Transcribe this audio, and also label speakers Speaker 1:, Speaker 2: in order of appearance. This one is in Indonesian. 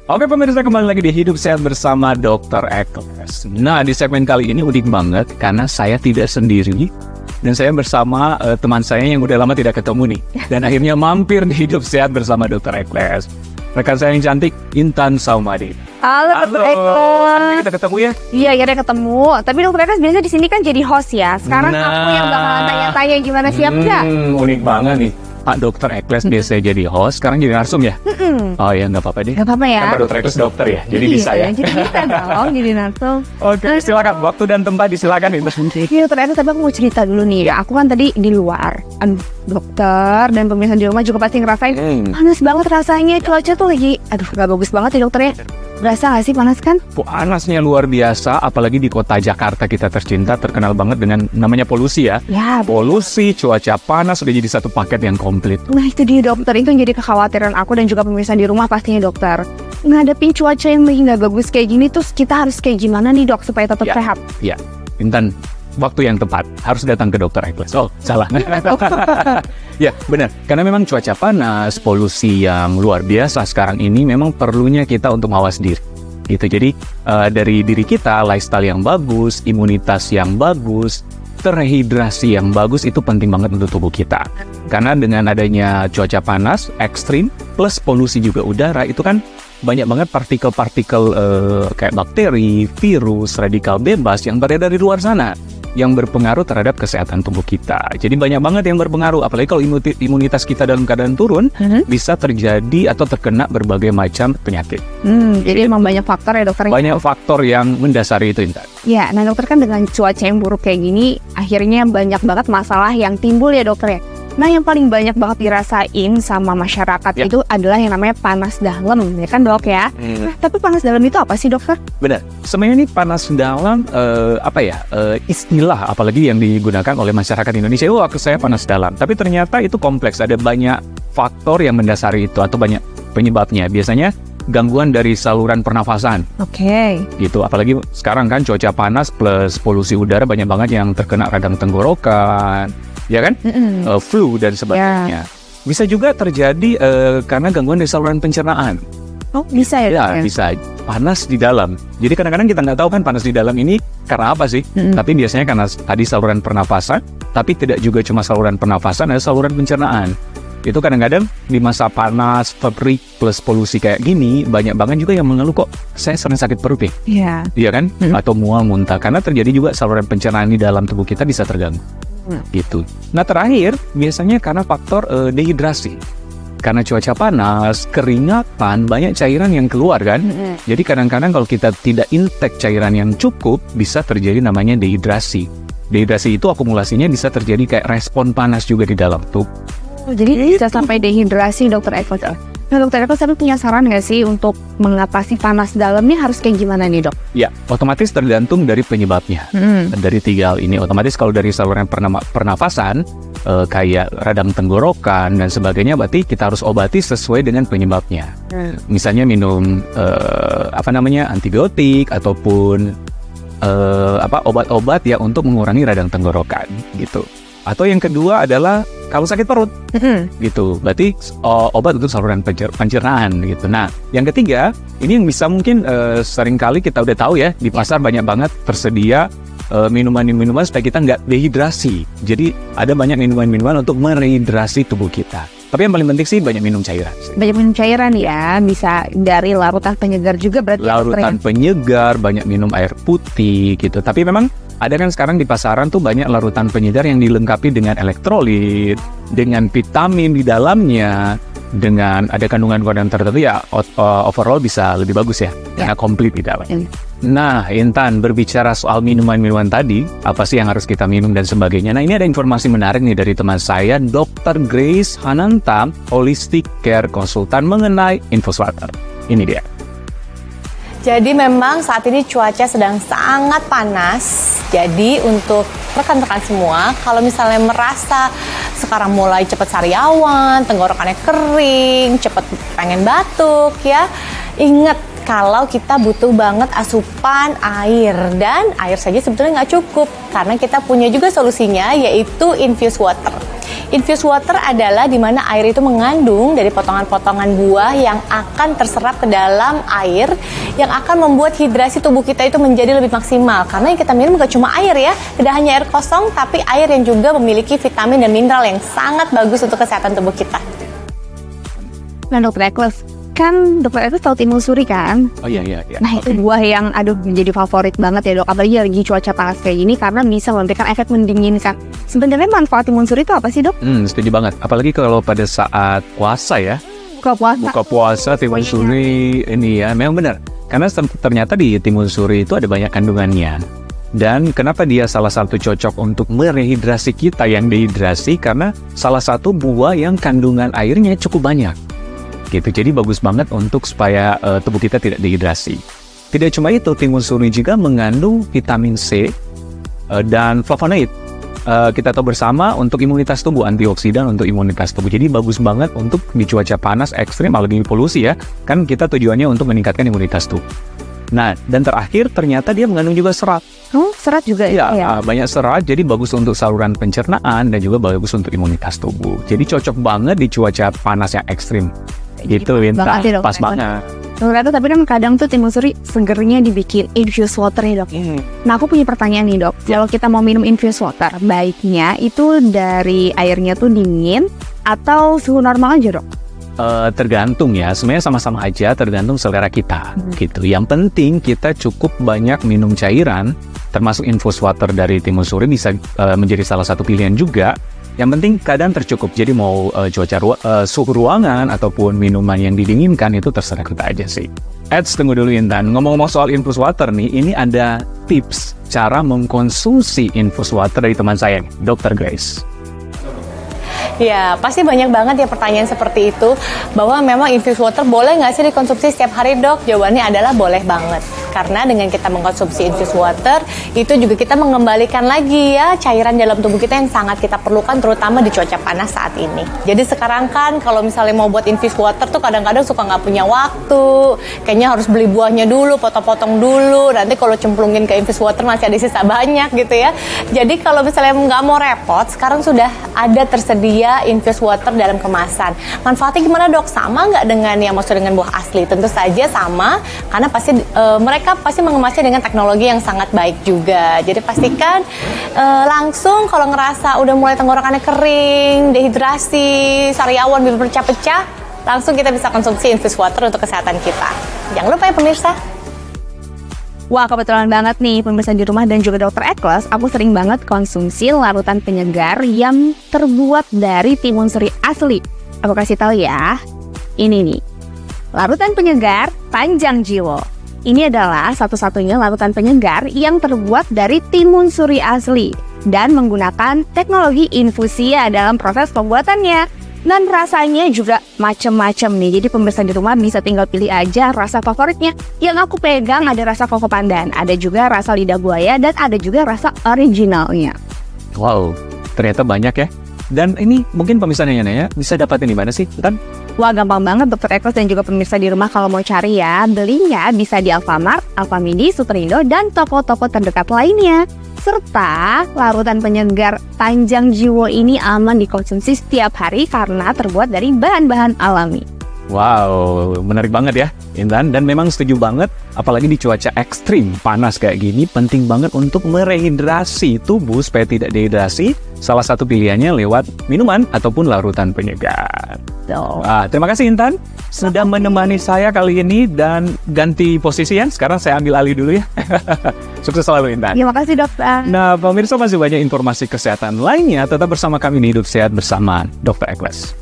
Speaker 1: Oke pemirsa, kembali lagi di Hidup Sehat bersama Dr. Ekles. Nah, di segmen kali ini unik banget karena saya tidak sendiri dan saya bersama teman saya yang udah lama tidak ketemu nih. Dan akhirnya mampir di Hidup Sehat bersama Dr. Ekles. Rekan saya yang cantik, Intan Saumadi.
Speaker 2: Halo Dr. Ekles.
Speaker 1: Akhirnya kita ketemu ya?
Speaker 2: Iya, akhirnya ketemu. Tapi Dr. Ekles biasanya di sini kan jadi host ya. Sekarang aku yang bakalan tanya-tanya gimana, siap nggak?
Speaker 1: Unik banget nih. Pak Dr. Ekles biasanya jadi host, sekarang jadi narsum ya? Oh ya, nggak apa-apa deh.
Speaker 2: Nggak apa-apa ya.
Speaker 1: Kan Pak Dr. Ekles dokter ya, jadi bisa ya?
Speaker 2: Jadi bisa dong, jadi narsum.
Speaker 1: Oke, silakan. Waktu dan tempat disilakan itu.
Speaker 2: Iya, Dr. Ekles, tapi aku mau cerita dulu nih. Aku kan tadi di luar. Dokter dan pemirsa di rumah juga pasti ngerasain panas banget rasanya. Cuaca tuh lagi, nggak bagus banget ya dokter ya. Berasa nggak sih panas kan?
Speaker 1: Panasnya luar biasa, apalagi di kota Jakarta kita tercinta, terkenal banget dengan namanya polusi ya.
Speaker 2: Ya,
Speaker 1: polusi, cuaca panas, sudah jadi satu paket yang komplit.
Speaker 2: Nah itu dia dokter, itu yang jadi kekhawatiran aku dan juga pemirsa di rumah pastinya dokter. Ngadepin cuaca yang lagi nggak bagus kayak gini, terus kita harus kayak gimana nih dok supaya tetap sehat?
Speaker 1: Ya, Intan, waktu yang tepat harus datang ke Dr. Ekles. Oh, salah. Ya, benar. Karena memang cuaca panas, polusi yang luar biasa sekarang ini memang perlunya kita untuk mawas diri. Gitu. Jadi dari diri kita, lifestyle yang bagus, imunitas yang bagus, terhidrasi yang bagus itu penting banget untuk tubuh kita. Karena dengan adanya cuaca panas ekstrim plus polusi juga udara, itu kan banyak banget partikel-partikel kayak bakteri, virus, radikal bebas yang beredar dari luar sana yang berpengaruh terhadap kesehatan tubuh kita. Jadi banyak banget yang berpengaruh, apalagi kalau imunitas kita dalam keadaan turun, bisa terjadi atau terkena berbagai macam penyakit.
Speaker 2: Jadi emang banyak faktor ya dokter?
Speaker 1: Banyak faktor yang mendasari itu, Intan.
Speaker 2: Ya, nah dokter kan dengan cuaca yang buruk kayak gini, akhirnya banyak banget masalah yang timbul ya dokter ya. Nah yang paling banyak banget dirasain sama masyarakat itu adalah yang namanya panas dalam, ya kan dok ya? Nah, tapi panas dalam itu apa sih dokter?
Speaker 1: Benar, sebenarnya ini panas dalam istilah apalagi yang digunakan oleh masyarakat Indonesia. Saya panas dalam, tapi ternyata itu kompleks, ada banyak faktor yang mendasari itu atau banyak penyebabnya. Biasanya gangguan dari saluran pernafasan. Gitu, apalagi sekarang kan cuaca panas plus polusi udara, banyak banget yang terkena radang tenggorokan, ya kan? Flu dan sebagainya. Bisa juga terjadi karena gangguan dari saluran pencernaan.
Speaker 2: Oh, bisa ya?
Speaker 1: Ya, bisa. Panas di dalam. Jadi kadang-kadang kita nggak tahu kan panas di dalam ini karena apa sih? Tapi biasanya karena tadi saluran pernafasan, tapi tidak juga cuma saluran pernafasan, ada saluran pencernaan. Itu kadang-kadang di masa panas, pabrik plus polusi kayak gini, banyak banget juga yang mengeluh, kok saya sering sakit perut ya? Iya kan? Atau mual, muntah. Karena terjadi juga saluran pencernaan di dalam tubuh kita bisa terganggu. Gitu. Nah terakhir, biasanya karena faktor dehidrasi. Karena cuaca panas, keringatan, banyak cairan yang keluar kan? Jadi kadang-kadang kalau kita tidak intake cairan yang cukup, bisa terjadi namanya dehidrasi. Dehidrasi itu akumulasinya bisa terjadi kayak respon panas juga di dalam tubuh.
Speaker 2: Jadi bisa sampai dehidrasi dokter Ekles. Nah dokter Ekles, tapi punya saran nggak sih untuk mengatasi panas dalam ini harus kayak gimana nih dok?
Speaker 1: Ya, otomatis tergantung dari penyebabnya. Dari tiga hal ini, otomatis kalau dari saluran pernafasan, kayak radang tenggorokan dan sebagainya, berarti kita harus obati sesuai dengan penyebabnya. Misalnya minum antibiotik ataupun obat-obat ya untuk mengurangi radang tenggorokan gitu. Atau yang kedua adalah kalau sakit perut, gitu. Berarti obat untuk saluran pencernaan, gitu. Nah, yang ketiga, ini yang bisa mungkin seringkali kita udah tahu ya, di pasar banyak banget tersedia minuman-minuman supaya kita nggak dehidrasi. Jadi ada banyak minuman-minuman untuk merehidrasi tubuh kita. Tapi yang paling penting sih banyak minum cairan.
Speaker 2: Banyak minum cairan ya, bisa dari larutan penyegar juga berarti.
Speaker 1: Larutan penyegar, banyak minum air putih gitu. Tapi memang ada kan sekarang di pasaran tuh banyak larutan penyegar yang dilengkapi dengan elektrolit, dengan vitamin di dalamnya, dengan ada kandungan-kandungan tertentu ya, overall bisa lebih bagus ya, karena komplit di dalamnya. Nah, Intan, berbicara soal minuman-minuman tadi, apa sih yang harus kita minum dan sebagainya. Nah, ini ada informasi menarik nih dari teman saya, Dr. Grace Hananta, Holistic Care Konsultan, mengenai InfoSwater. Ini dia.
Speaker 3: Jadi memang saat ini cuaca sedang sangat panas. Jadi untuk rekan-rekan semua, kalau misalnya merasa sekarang mulai cepat sariawan, tenggorokannya kering, cepat pengen batuk ya, ingat kalau kita butuh banget asupan air, dan air saja sebetulnya nggak cukup karena kita punya juga solusinya, yaitu infused water. Infused water adalah di mana air itu mengandung dari potongan-potongan buah yang akan terserap ke dalam air, yang akan membuat hidrasi tubuh kita itu menjadi lebih maksimal. Karena yang kita minum bukan cuma air ya, tidak hanya air kosong, tapi air yang juga memiliki vitamin dan mineral yang sangat bagus untuk kesehatan tubuh kita.
Speaker 2: Nah Dr. Ekles, kan Dr. Ekles tahu timun suri kan?
Speaker 1: Oh iya.
Speaker 2: Nah itu buah yang menjadi favorit banget ya dok, apalagi lagi cuaca panas kayak gini karena bisa memberikan efek mendinginkan. Sebenarnya manfaat timun suri itu apa sih dok?
Speaker 1: Setuju banget. Apalagi kalau pada saat puasa ya. Buka puasa timun suri ini ya, memang benar. Karena ternyata di timun suri itu ada banyak kandungannya. Dan kenapa dia salah satu cocok untuk merehidrasi kita yang dehidrasi? Karena salah satu buah yang kandungan airnya cukup banyak. Gitu. Jadi bagus banget untuk supaya tubuh kita tidak dehidrasi. Tidak cuma itu, timun suri juga mengandung vitamin C dan flavonoid. Kita tahu bersama untuk imunitas tubuh, antioksidan untuk imunitas tubuh. Jadi bagus banget untuk di cuaca panas ekstrim, apalagi polusi ya. Kan kita tujuannya untuk meningkatkan imunitas tubuh. Nah, dan terakhir ternyata dia mengandung juga serat.
Speaker 2: Serat juga ya?
Speaker 1: Banyak serat, jadi bagus untuk saluran pencernaan dan juga bagus untuk imunitas tubuh. Jadi cocok banget di cuaca panas yang ekstrim. Gitu, Winta. Pas banget.
Speaker 2: Ternyata tapi kan kadang tuh timun suri segernya dibikin infused water ya dok. Nah aku punya pertanyaan nih dok. Kalau kita mau minum infused water, baiknya itu dari airnya tuh dingin atau suhu normal aja dok?
Speaker 1: Tergantung ya, sebenarnya sama-sama aja, tergantung selera kita gitu. Yang penting kita cukup banyak minum cairan, termasuk infused water dari timun suri bisa menjadi salah satu pilihan juga. Yang penting keadaan tercukup, jadi mau suhu ruangan ataupun minuman yang didinginkan itu terserah kita aja sih. Tunggu dulu Intan, ngomong-ngomong soal infused water nih, ini ada tips cara mengkonsumsi infused water dari teman saya nih, Dr. Grace.
Speaker 3: Ya, pasti banyak banget ya pertanyaan seperti itu, bahwa memang infused water boleh nggak sih dikonsumsi setiap hari dok? Jawabannya adalah boleh banget. Karena dengan kita mengkonsumsi infused water, itu juga kita mengembalikan lagi ya cairan dalam tubuh kita yang sangat kita perlukan, terutama di cuaca panas saat ini. Jadi sekarang kan kalau misalnya mau buat infused water tuh kadang-kadang suka nggak punya waktu, kayaknya harus beli buahnya dulu, potong-potong dulu, nanti kalau cemplungin ke infused water masih ada sisa banyak gitu ya. Jadi kalau misalnya nggak mau repot, sekarang sudah ada tersedia infused water dalam kemasan. Manfaatnya gimana dok? Sama nggak dengan yang maksud dengan buah asli? Tentu saja sama, karena pasti mereka pasti mengemasnya dengan teknologi yang sangat baik juga. Jadi pastikan langsung kalau ngerasa udah mulai tenggorokannya kering, dehidrasi, sariawan, bibir pecah-pecah, langsung kita bisa konsumsi infused water untuk kesehatan kita. Jangan lupa ya pemirsa.
Speaker 2: Wah kebetulan banget nih pemirsa di rumah dan juga Dr. Ekles, aku sering banget konsumsi larutan penyegar yang terbuat dari timun suri asli. Aku kasih tahu ya, ini nih, larutan penyegar Panjang Jiwo. Ini adalah satu-satunya larutan penyegar yang terbuat dari timun suri asli dan menggunakan teknologi infusia dalam proses pembuatannya. Dan rasanya juga macem-macem nih, jadi pemirsa di rumah bisa tinggal pilih aja rasa favoritnya. Yang aku pegang ada rasa koko pandan, ada juga rasa lidah buaya, dan ada juga rasa originalnya.
Speaker 1: Wow, ternyata banyak ya. Dan ini mungkin pemirsa nanya-nanya, bisa dapatin di mana sih, Tan?
Speaker 2: Wah gampang banget Dr. Ekles dan juga pemirsa di rumah kalau mau cari ya. Belinya bisa di Alfamart, Alfamidi, Superindo, dan toko-toko terdekat lainnya. Serta larutan penyegar Panjang Jiwo ini aman dikonsumsi setiap hari karena terbuat dari bahan-bahan alami.
Speaker 1: Wow, menarik banget ya Intan. Dan memang setuju banget, apalagi di cuaca ekstrim panas kayak gini, penting banget untuk merehidrasi tubuh supaya tidak dehidrasi. Salah satu pilihannya lewat minuman ataupun larutan penyegar. Terima kasih Intan sudah menemani saya kali ini dan ganti posisi ya. Sekarang saya ambil alih dulu ya. Sukses selalu Intan.
Speaker 2: Terima kasih dokter.
Speaker 1: Nah pemirsa, masih banyak informasi kesehatan lainnya. Tetap bersama kami di Hidup Sehat bersama Dr. Ekles.